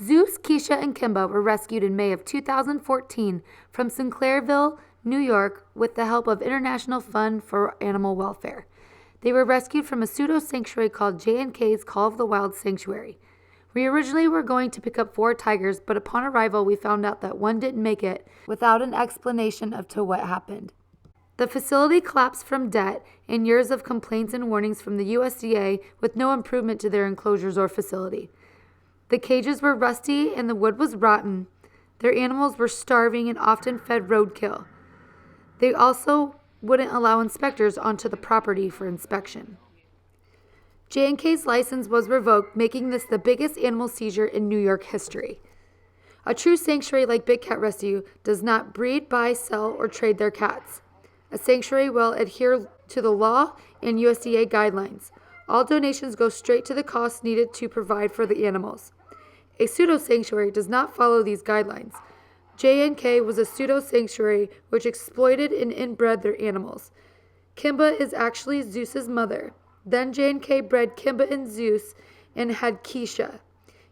Zeus, Keisha, and Kimba were rescued in May of 2014 from Sinclairville, New York, with the help of International Fund for Animal Welfare. They were rescued from a pseudo-sanctuary called J&K's Call of the Wild Sanctuary. We originally were going to pick up 4 tigers, but upon arrival we found out that one didn't make it without an explanation of to what happened. The facility collapsed from debt and years of complaints and warnings from the USDA with no improvement to their enclosures or facility. The cages were rusty and the wood was rotten. Their animals were starving and often fed roadkill. They also wouldn't allow inspectors onto the property for inspection. J&K's license was revoked, making this the biggest animal seizure in New York history. A true sanctuary like Big Cat Rescue does not breed, buy, sell, or trade their cats. A sanctuary will adhere to the law and USDA guidelines. All donations go straight to the costs needed to provide for the animals. A pseudo-sanctuary does not follow these guidelines. J&K was a pseudo-sanctuary which exploited and inbred their animals. Kimba is actually Zeus's mother. Then J&K bred Kimba and Zeus and had Keisha.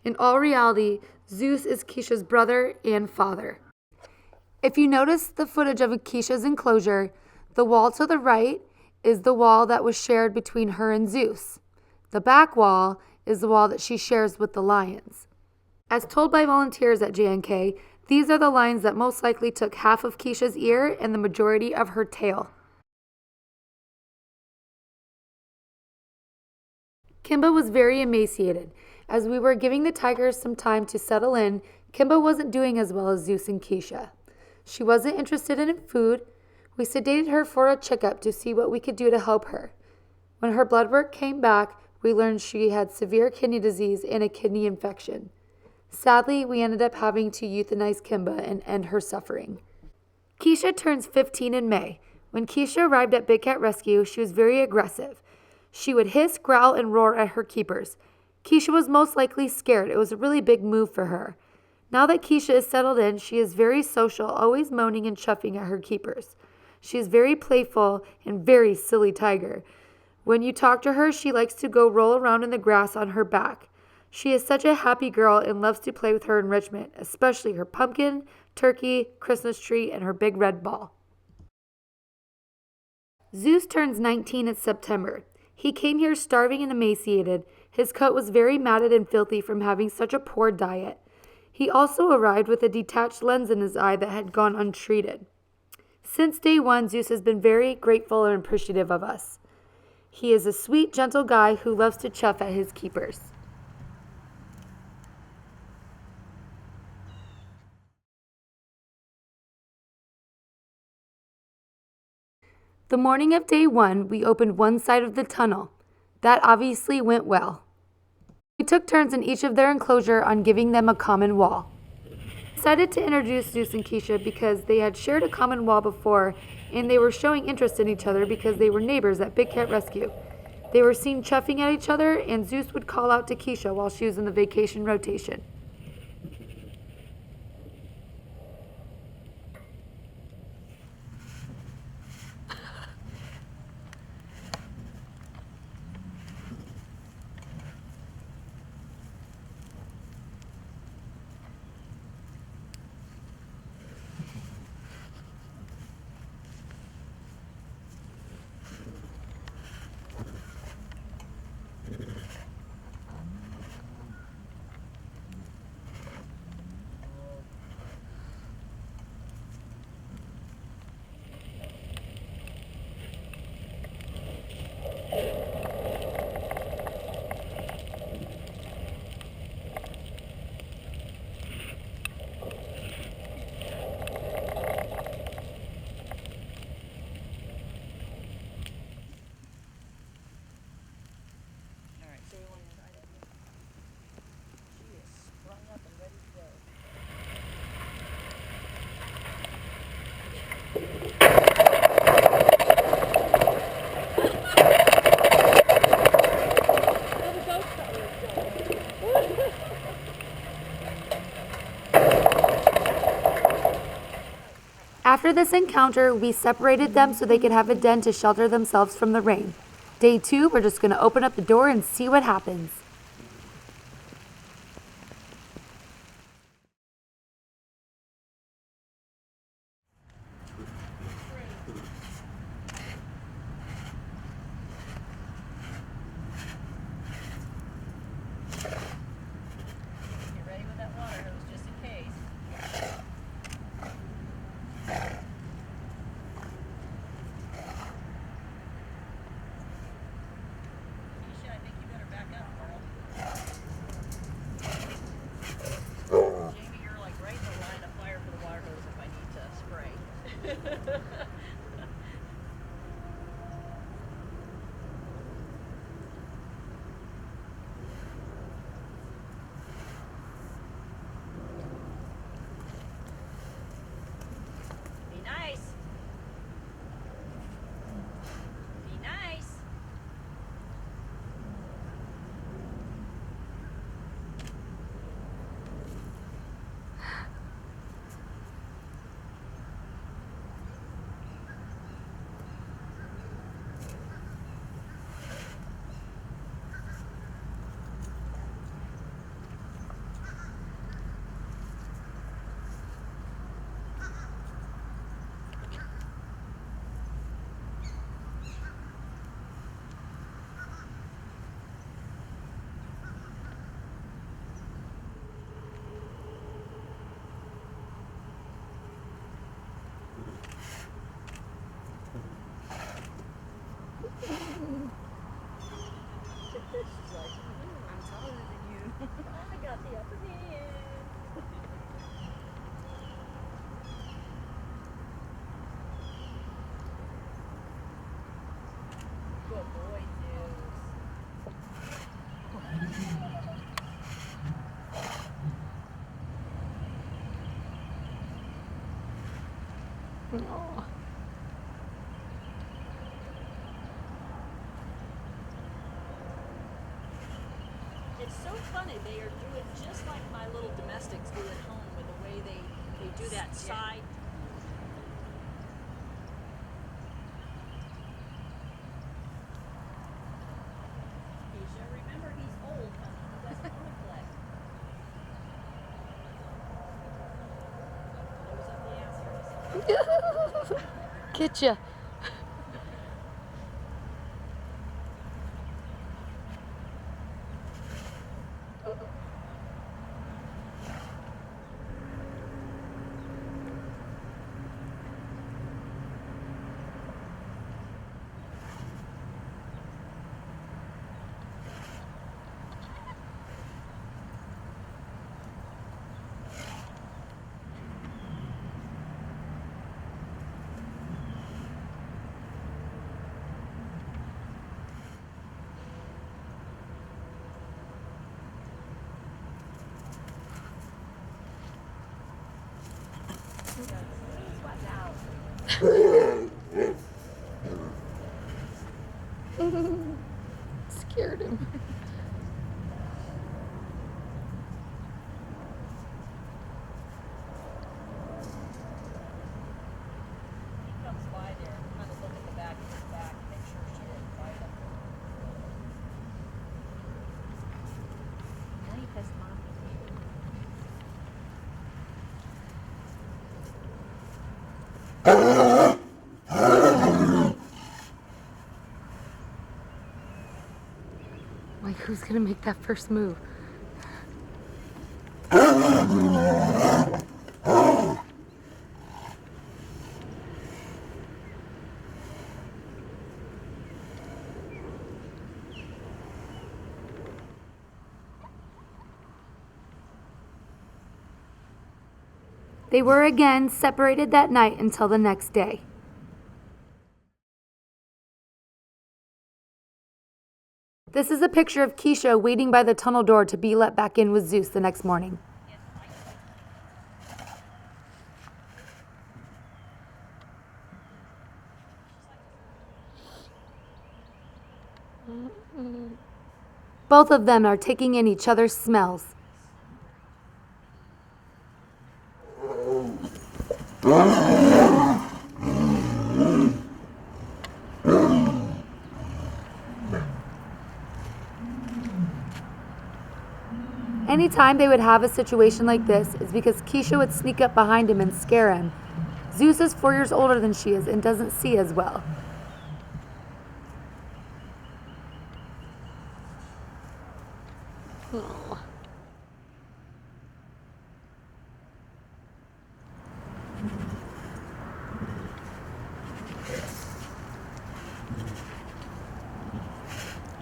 In all reality, Zeus is Keisha's brother and father. If you notice the footage of Keisha's enclosure, the wall to the right is the wall that was shared between her and Zeus. The back wall is the wall that she shares with the lions. As told by volunteers at J&K, these are the lions that most likely took half of Keisha's ear and the majority of her tail. Kimba was very emaciated. As we were giving the tigers some time to settle in, Kimba wasn't doing as well as Zeus and Keisha. She wasn't interested in food. We sedated her for a checkup to see what we could do to help her. When her blood work came back, we learned she had severe kidney disease and a kidney infection. Sadly, we ended up having to euthanize Kimba and end her suffering. Keisha turns 15 in May. When Keisha arrived at Big Cat Rescue, she was very aggressive. She would hiss, growl, and roar at her keepers. Keisha was most likely scared. It was a really big move for her. Now that Keisha is settled in, she is very social, always moaning and chuffing at her keepers. She is very playful and very silly tiger. When you talk to her, she likes to go roll around in the grass on her back. She is such a happy girl and loves to play with her enrichment, especially her pumpkin, turkey, Christmas tree, and her big red ball. Zeus turns 19 in September. He came here starving and emaciated. His coat was very matted and filthy from having such a poor diet. He also arrived with a detached lens in his eye that had gone untreated. Since day one, Zeus has been very grateful and appreciative of us. He is a sweet, gentle guy who loves to chuff at his keepers. The morning of day 1, we opened one side of the tunnel. That obviously went well. We took turns in each of their enclosure on giving them a common wall. We decided to introduce Zeus and Keisha because they had shared a common wall before and they were showing interest in each other because they were neighbors at Big Cat Rescue. They were seen chuffing at each other and Zeus would call out to Keisha while she was in the vacation rotation. After this encounter, we separated them so they could have a den to shelter themselves from the rain. Day 2, we're just going to open up the door and see what happens. She's like, I'm taller than you. I got the upper hand. Good boy, Zeus. Oh. It's so funny. They are doing just like my little domestics do at home with the way they do that side. Kesha, remember he's old, honey. He doesn't want to play. Nose up the ass here. Get ya. Scared him. He comes by there, kind of look at the back of his back, make sure she didn't bite him. Now you pissed Mom. Like, who's gonna make that first move? They were again separated that night until the next day. This is a picture of Keisha waiting by the tunnel door to be let back in with Zeus the next morning. Both of them are taking in each other's smells. Anytime they would have a situation like this is because Keisha would sneak up behind him and scare him. Zeus is 4 years older than she is and doesn't see as well. Oh.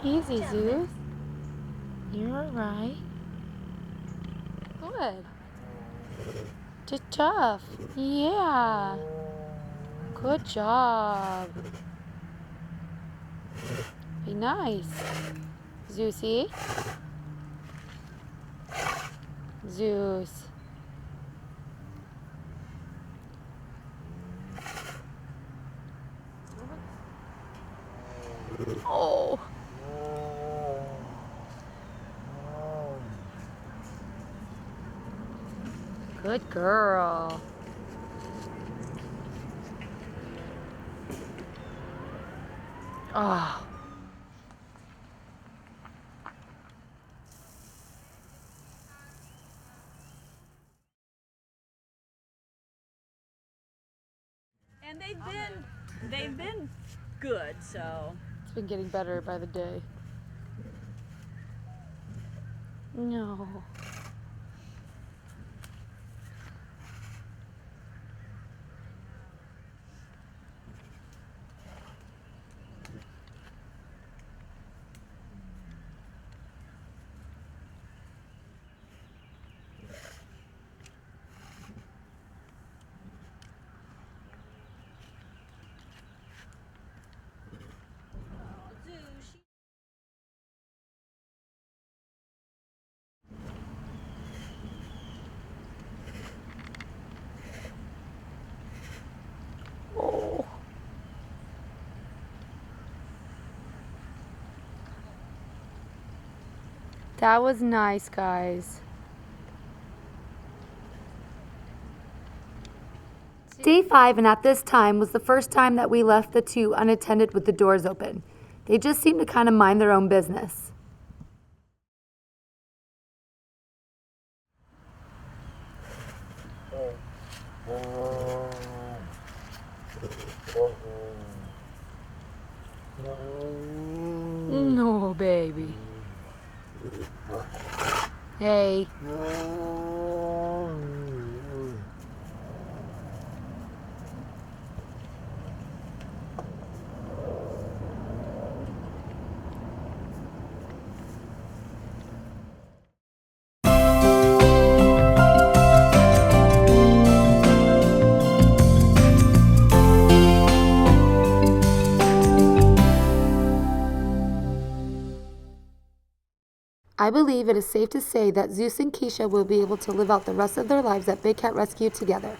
Easy, Zeus. You're alright. Good. Just tough. Yeah. Good job. Be nice. Zeusy. Zeus. Oh. Good girl. Oh. And they've been good, so. It's been getting better by the day. No. That was nice, guys. Day 5, and at this time was the first time that we left the two unattended with the doors open. They just seemed to kind of mind their own business. No, baby. Hey. I believe it is safe to say that Zeus and Keisha will be able to live out the rest of their lives at Big Cat Rescue together.